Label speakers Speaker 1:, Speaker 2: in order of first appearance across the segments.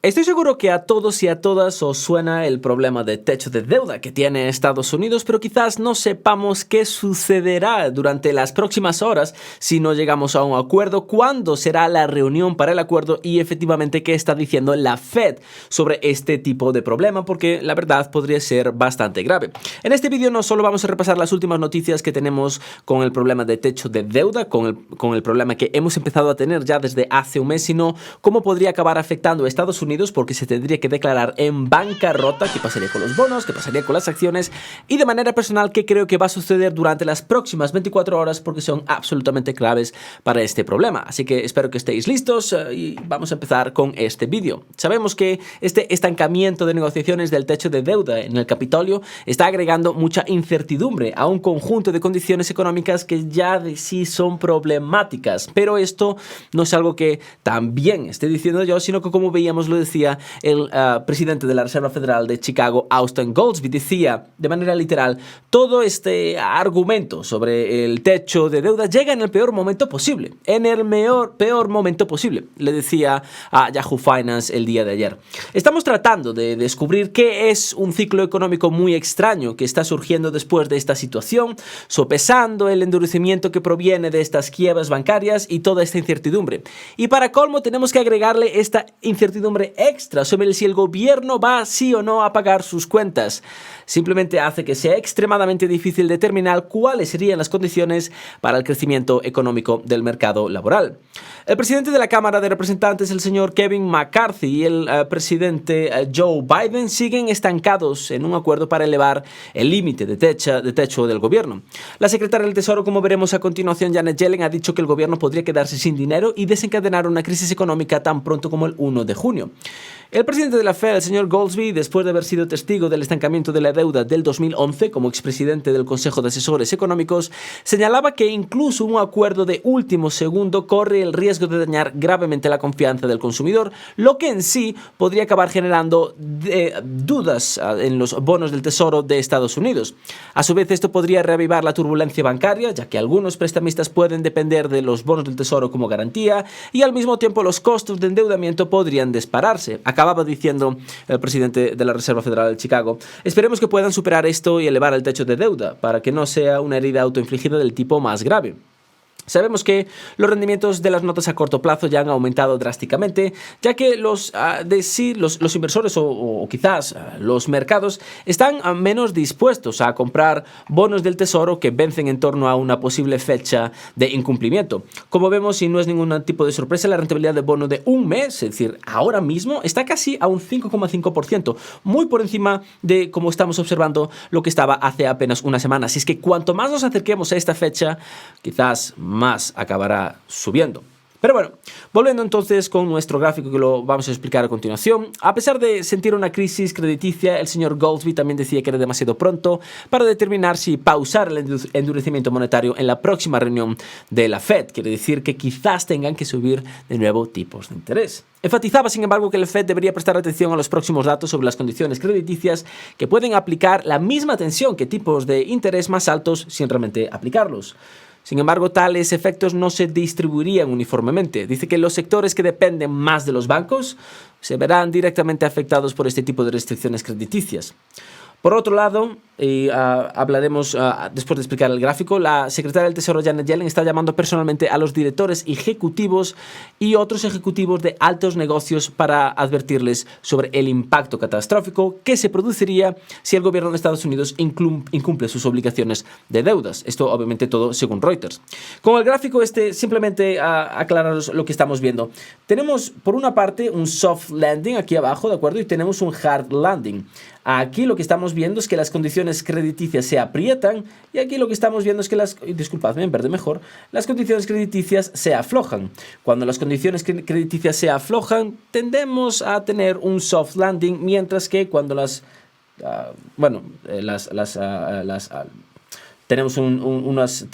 Speaker 1: Estoy seguro que a todos y a todas os suena el problema de techo de deuda que tiene Estados Unidos, pero quizás no sepamos qué sucederá durante las próximas horas si no llegamos a un acuerdo, cuándo será la reunión para el acuerdo y efectivamente qué está diciendo la Fed sobre este tipo de problema, porque la verdad podría ser bastante grave. En este vídeo no solo vamos a repasar las últimas noticias que tenemos con el problema de techo de deuda, con el problema que hemos empezado a tener ya desde hace un mes, sino cómo podría acabar afectando a Estados Unidos, porque se tendría que declarar en bancarrota, qué pasaría con los bonos, qué pasaría con las acciones y de manera personal qué creo que va a suceder durante las próximas 24 horas, porque son absolutamente claves para este problema. Así que espero que estéis listos y vamos a empezar con este vídeo. Sabemos que este estancamiento de negociaciones del techo de deuda en el Capitolio está agregando mucha incertidumbre a un conjunto de condiciones económicas que ya de sí son problemáticas, pero esto no es algo que también esté diciendo yo, sino que, como veíamos, lo decía el presidente de la Reserva Federal de Chicago, Austan Goolsbee. Decía de manera literal: todo este argumento sobre el techo de deuda llega en el peor momento posible, en el peor momento posible, le decía a Yahoo Finance el día de ayer. Estamos tratando de descubrir qué es un ciclo económico muy extraño que está surgiendo después de esta situación, sopesando el endurecimiento que proviene de estas quiebras bancarias y toda esta incertidumbre. Y para colmo tenemos que agregarle esta incertidumbre extra sobre si el gobierno va sí o no a pagar sus cuentas. Simplemente hace que sea extremadamente difícil determinar cuáles serían las condiciones para el crecimiento económico del mercado laboral. El presidente de la Cámara de Representantes, el señor Kevin McCarthy, y el presidente Joe Biden siguen estancados en un acuerdo para elevar el límite de techo del gobierno. La secretaria del Tesoro, como veremos a continuación, Janet Yellen, ha dicho que el gobierno podría quedarse sin dinero y desencadenar una crisis económica tan pronto como el 1 de junio. El presidente de la Fed, el señor Goolsbee, después de haber sido testigo del estancamiento de la deuda del 2011 como expresidente del Consejo de Asesores Económicos, señalaba que incluso un acuerdo de último segundo corre el riesgo de dañar gravemente la confianza del consumidor, lo que en sí podría acabar generando dudas en los bonos del Tesoro de Estados Unidos. A su vez, esto podría reavivar la turbulencia bancaria, ya que algunos prestamistas pueden depender de los bonos del Tesoro como garantía y al mismo tiempo los costos de endeudamiento podrían dispararse. Acababa diciendo el presidente de la Reserva Federal de Chicago: esperemos que puedan superar esto y elevar el techo de deuda para que no sea una herida autoinfligida del tipo más grave. Sabemos que los rendimientos de las notas a corto plazo ya han aumentado drásticamente, ya que los inversores o quizás los mercados están menos dispuestos a comprar bonos del Tesoro que vencen en torno a una posible fecha de incumplimiento. Como vemos, y no es ningún tipo de sorpresa, la rentabilidad de bono de un mes, es decir, ahora mismo, está casi a un 5,5%, muy por encima de como estamos observando lo que estaba hace apenas una semana. Así es que cuanto más nos acerquemos a esta fecha, quizás más acabará subiendo. Pero bueno, volviendo entonces con nuestro gráfico que lo vamos a explicar a continuación. A pesar de sentir una crisis crediticia, el señor Goolsbee también decía que era demasiado pronto para determinar si pausar el endurecimiento monetario en la próxima reunión de la Fed. Quiere decir que quizás tengan que subir de nuevo tipos de interés. Enfatizaba, sin embargo, que el Fed debería prestar atención a los próximos datos sobre las condiciones crediticias, que pueden aplicar la misma atención que tipos de interés más altos sin realmente aplicarlos. Sin embargo, tales efectos no se distribuirían uniformemente. Dice que los sectores que dependen más de los bancos se verán directamente afectados por este tipo de restricciones crediticias. Por otro lado, hablaremos después de explicar el gráfico, la secretaria del Tesoro, Janet Yellen, está llamando personalmente a los directores ejecutivos y otros ejecutivos de altos negocios para advertirles sobre el impacto catastrófico que se produciría si el gobierno de Estados Unidos incumple sus obligaciones de deudas. Esto obviamente todo según Reuters. Con el gráfico simplemente aclararos lo que estamos viendo. Tenemos por una parte un soft landing aquí abajo, ¿de acuerdo? Y tenemos un hard landing. Aquí lo que estamos viendo es que las condiciones crediticias se aprietan y aquí lo que estamos viendo es que disculpadme, en verde mejor, las condiciones crediticias se aflojan. Cuando las condiciones crediticias se aflojan, tendemos a tener un soft landing, mientras que cuando tenemos unos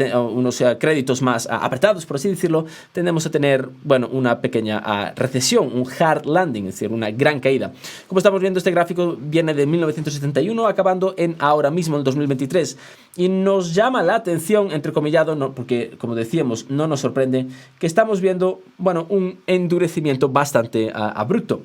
Speaker 1: créditos más apretados, por así decirlo, tendemos a tener, una pequeña recesión, un hard landing, es decir, una gran caída. Como estamos viendo, este gráfico viene de 1971, acabando en ahora mismo, el 2023. Y nos llama la atención, entrecomillado, porque, como decíamos, no nos sorprende, que estamos viendo, un endurecimiento bastante abrupto.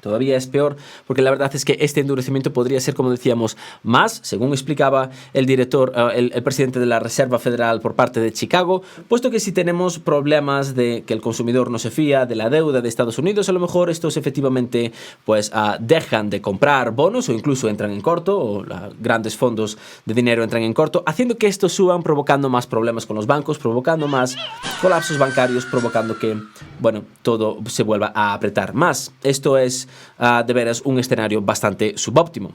Speaker 1: todavía es peor, porque la verdad es que este endurecimiento podría ser, como decíamos, más, según explicaba el director, el presidente de la Reserva Federal por parte de Chicago, puesto que si tenemos problemas de que el consumidor no se fía de la deuda de Estados Unidos, a lo mejor estos efectivamente pues dejan de comprar bonos o incluso entran en corto, o grandes fondos de dinero entran en corto, haciendo que estos suban, provocando más problemas con los bancos, provocando más colapsos bancarios, provocando que, bueno, todo se vuelva a apretar más. Esto es de veras un escenario bastante subóptimo.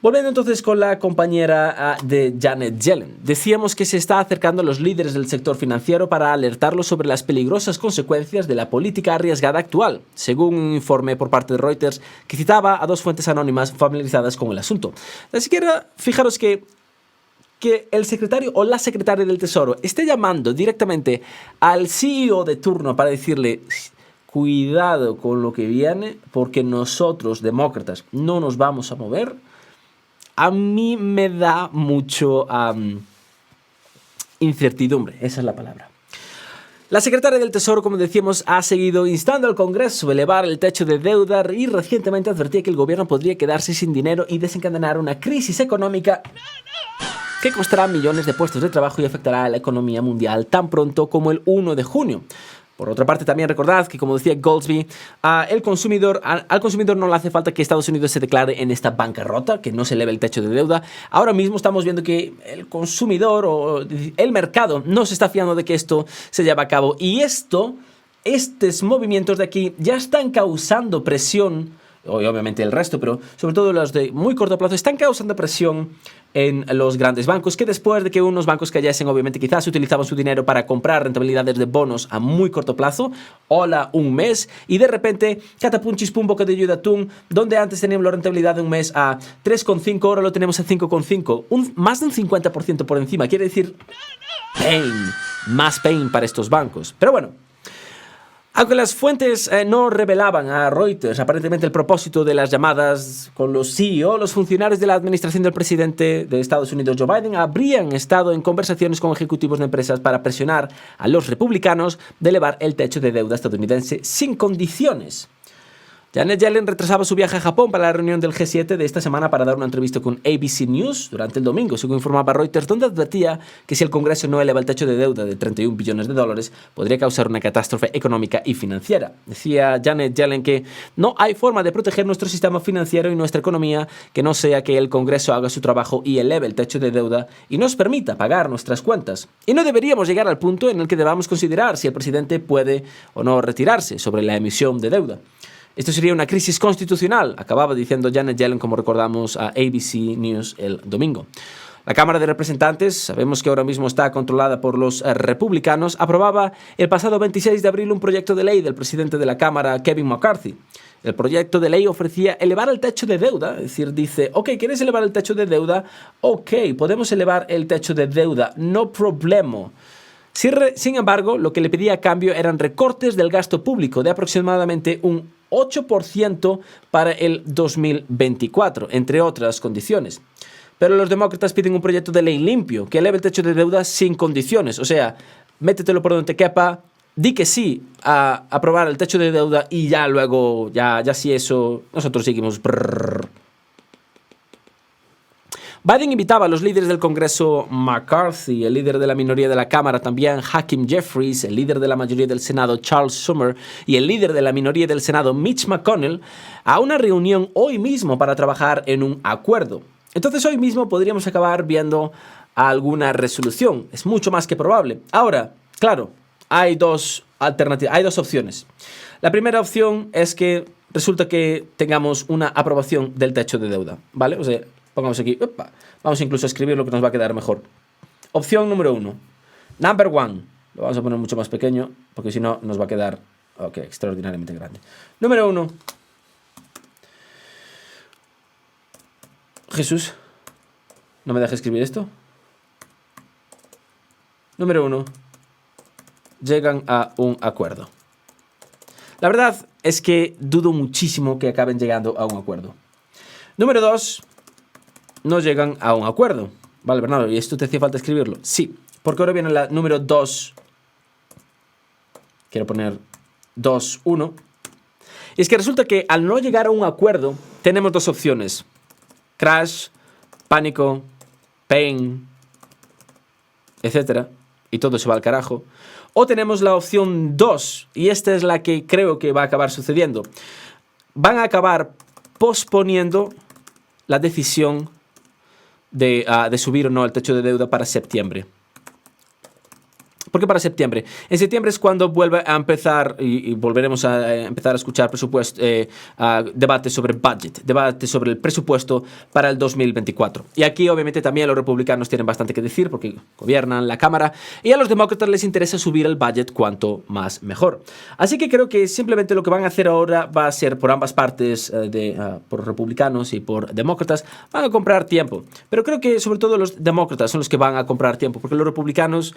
Speaker 1: Volviendo entonces con la compañera de Janet Yellen, decíamos que se está acercando a los líderes del sector financiero para alertarlos sobre las peligrosas consecuencias de la política arriesgada actual, según un informe por parte de Reuters que citaba a dos fuentes anónimas familiarizadas con el asunto. Ni siquiera, fijaros que el secretario o la secretaria del Tesoro esté llamando directamente al CEO de turno para decirle: cuidado con lo que viene, porque nosotros, demócratas, no nos vamos a mover. A mí me da mucho incertidumbre, esa es la palabra. La secretaria del Tesoro, como decíamos, ha seguido instando al Congreso a elevar el techo de deuda y recientemente advertía que el gobierno podría quedarse sin dinero y desencadenar una crisis económica que costará millones de puestos de trabajo y afectará a la economía mundial tan pronto como el 1 de junio. Por otra parte, también recordad que, como decía Goldsby, al consumidor no le hace falta que Estados Unidos se declare en esta bancarrota, que no se eleve el techo de deuda. Ahora mismo estamos viendo que el consumidor o el mercado no se está fiando de que esto se lleve a cabo. Y estos movimientos de aquí ya están causando presión, obviamente el resto, pero sobre todo los de muy corto plazo, están causando presión en los grandes bancos, que después de que unos bancos cayesen, obviamente quizás utilizaban su dinero para comprar rentabilidades de bonos a muy corto plazo, hola, un mes, y de repente, catapum, chispum, bocadillo de atún, donde antes teníamos la rentabilidad de un mes a 3,5, ahora lo tenemos a 5,5, más de un 50% por encima, quiere decir más pain para estos bancos. Pero bueno, aunque las fuentes no revelaban a Reuters aparentemente el propósito de las llamadas con los CEO, los funcionarios de la administración del presidente de Estados Unidos, Joe Biden, habrían estado en conversaciones con ejecutivos de empresas para presionar a los republicanos de elevar el techo de deuda estadounidense sin condiciones. Janet Yellen retrasaba su viaje a Japón para la reunión del G7 de esta semana para dar una entrevista con ABC News durante el domingo, según informaba Reuters, donde advertía que si el Congreso no eleva el techo de deuda de 31 billones de dólares, podría causar una catástrofe económica y financiera. Decía Janet Yellen que no hay forma de proteger nuestro sistema financiero y nuestra economía que no sea que el Congreso haga su trabajo y eleve el techo de deuda y nos permita pagar nuestras cuentas. Y no deberíamos llegar al punto en el que debamos considerar si el presidente puede o no retirarse sobre la emisión de deuda. Esto sería una crisis constitucional, acababa diciendo Janet Yellen, como recordamos a ABC News el domingo. La Cámara de Representantes, sabemos que ahora mismo está controlada por los republicanos, aprobaba el pasado 26 de abril un proyecto de ley del presidente de la Cámara, Kevin McCarthy. El proyecto de ley ofrecía elevar el techo de deuda, es decir, dice, ok, ¿quieres elevar el techo de deuda? Ok, podemos elevar el techo de deuda, no problema. Sin embargo, lo que le pedía a cambio eran recortes del gasto público de aproximadamente un 8% para el 2024, entre otras condiciones. Pero los demócratas piden un proyecto de ley limpio, que eleve el techo de deuda sin condiciones. O sea, métetelo por donde te quepa, di que sí a aprobar el techo de deuda y ya luego, ya si eso, nosotros seguimos. Biden invitaba a los líderes del Congreso, McCarthy, el líder de la minoría de la Cámara, también Hakeem Jeffries, el líder de la mayoría del Senado, Charles Schumer, y el líder de la minoría del Senado, Mitch McConnell, a una reunión hoy mismo para trabajar en un acuerdo. Entonces hoy mismo podríamos acabar viendo alguna resolución. Es mucho más que probable. Ahora, claro, hay dos alternativas, hay dos opciones. La primera opción es que resulta que tengamos una aprobación del techo de deuda, ¿vale? O sea, pongamos aquí, vamos incluso a escribir lo que nos va a quedar mejor. Opción número 1. Number 1. Lo vamos a poner mucho más pequeño, porque si no nos va a quedar, extraordinariamente grande. Número 1. Jesús, ¿no me dejes escribir esto? Número 1. Llegan a un acuerdo. La verdad es que dudo muchísimo que acaben llegando a un acuerdo. Número 2. No llegan a un acuerdo. Vale, Bernardo, ¿y esto te hacía falta escribirlo? Sí, porque ahora viene la número 2. Quiero poner 2, 1. Y es que resulta que al no llegar a un acuerdo, tenemos dos opciones. Crash, pánico, pain, etcétera, y todo se va al carajo. O tenemos la opción 2, y esta es la que creo que va a acabar sucediendo. Van a acabar posponiendo la decisión de subir o no el techo de deuda para septiembre. ¿Por qué para septiembre? En septiembre es cuando vuelve a empezar, y volveremos a empezar a escuchar debates sobre budget, debates sobre el presupuesto para el 2024. Y aquí obviamente también los republicanos tienen bastante que decir porque gobiernan la Cámara y a los demócratas les interesa subir el budget cuanto más mejor. Así que creo que simplemente lo que van a hacer ahora va a ser por ambas partes, por republicanos y por demócratas, van a comprar tiempo. Pero creo que sobre todo los demócratas son los que van a comprar tiempo porque los republicanos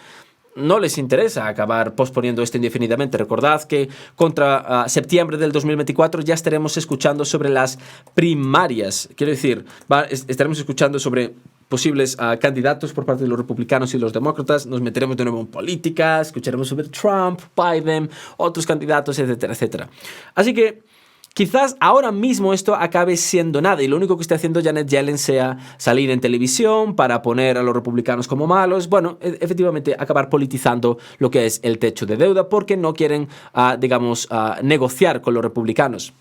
Speaker 1: no les interesa acabar posponiendo esto indefinidamente. Recordad que contra septiembre del 2024 ya estaremos escuchando sobre las primarias. Quiero decir, estaremos escuchando sobre posibles candidatos por parte de los republicanos y los demócratas. Nos meteremos de nuevo en política, escucharemos sobre Trump, Biden, otros candidatos, etcétera, etcétera. Así que quizás ahora mismo esto acabe siendo nada y lo único que está haciendo Janet Yellen sea salir en televisión para poner a los republicanos como malos. Bueno, efectivamente acabar politizando lo que es el techo de deuda porque no quieren, negociar con los republicanos.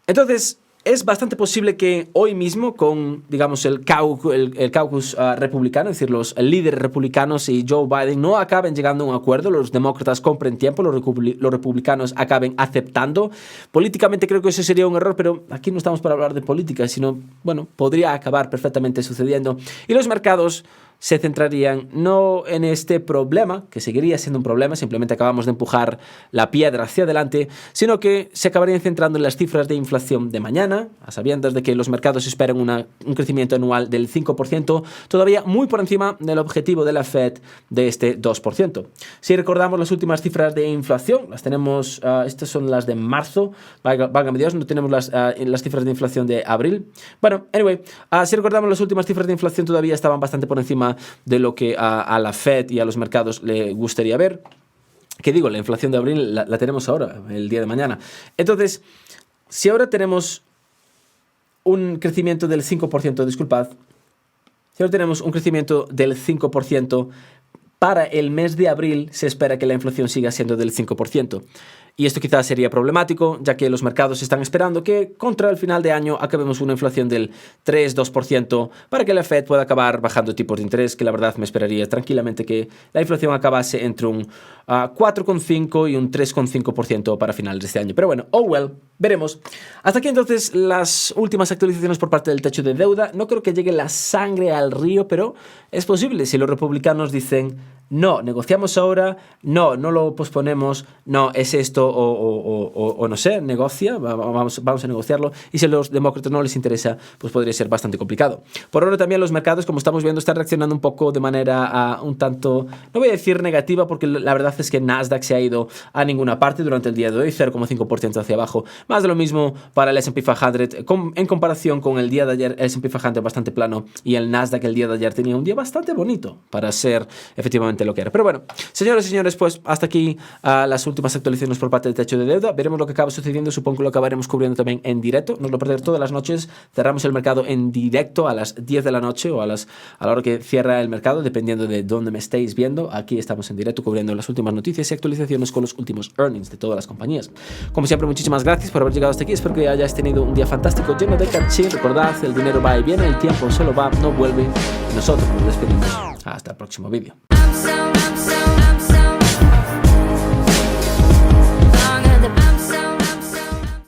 Speaker 1: Entonces, es bastante posible que hoy mismo con, el caucus republicano, es decir, los líderes republicanos y Joe Biden no acaben llegando a un acuerdo, los demócratas compren tiempo, los republicanos acaben aceptando. Políticamente creo que eso sería un error, pero aquí no estamos para hablar de política, sino, podría acabar perfectamente sucediendo. Y los mercados se centrarían no en este problema, que seguiría siendo un problema, simplemente acabamos de empujar la piedra hacia adelante, sino que se acabarían centrando en las cifras de inflación de mañana, a sabiendas de que los mercados esperan un crecimiento anual del 5%, todavía muy por encima del objetivo de la Fed de este 2%. Si recordamos las últimas cifras de inflación, las tenemos, estas son las de marzo, válgame Dios, no tenemos las cifras de inflación de abril. Si recordamos las últimas cifras de inflación todavía estaban bastante por encima de lo que a la Fed y a los mercados le gustaría ver. ¿Qué digo? La inflación de abril la tenemos ahora, el día de mañana. Entonces, si ahora tenemos un crecimiento del 5%, disculpad, si ahora tenemos un crecimiento del 5%, para el mes de abril se espera que la inflación siga siendo del 5%. Y esto quizás sería problemático, ya que los mercados están esperando que contra el final de año acabemos una inflación del 3-2% para que la Fed pueda acabar bajando tipos de interés, que la verdad me esperaría tranquilamente que la inflación acabase entre un 4,5 y un 3,5% para finales de este año. Pero bueno, veremos. Hasta aquí entonces las últimas actualizaciones por parte del techo de deuda. No creo que llegue la sangre al río, pero es posible si los republicanos dicen no, negociamos ahora, no lo posponemos, no, es esto o no sé, negocia, vamos a negociarlo. Y si a los demócratas no les interesa, pues podría ser bastante complicado. Por ahora también los mercados, como estamos viendo, están reaccionando un poco de manera un tanto, no voy a decir negativa, porque la verdad es que Nasdaq se ha ido a ninguna parte durante el día de hoy, 0,5% hacia abajo. Más de lo mismo para el S&P 500, en comparación con el día de ayer, el S&P 500 bastante plano y el Nasdaq el día de ayer tenía un día bastante bonito para ser efectivamente lo que era. Pero bueno, señores y señores, pues hasta aquí las últimas actualizaciones por parte del techo de deuda. Veremos lo que acaba sucediendo, supongo que lo acabaremos cubriendo también en directo. No lo perder todas las noches. Cerramos el mercado en directo a las 10 de la noche o a la hora que cierra el mercado, dependiendo de dónde me estéis viendo. Aquí estamos en directo cubriendo las últimas noticias y actualizaciones con los últimos earnings de todas las compañías. Como siempre, muchísimas gracias por haber llegado hasta aquí. Espero que hayáis tenido un día fantástico, lleno de cachín. Recordad, el dinero va y viene, el tiempo solo va, no vuelve. Nosotros nos despedimos. Hasta el próximo vídeo.
Speaker 2: I'm so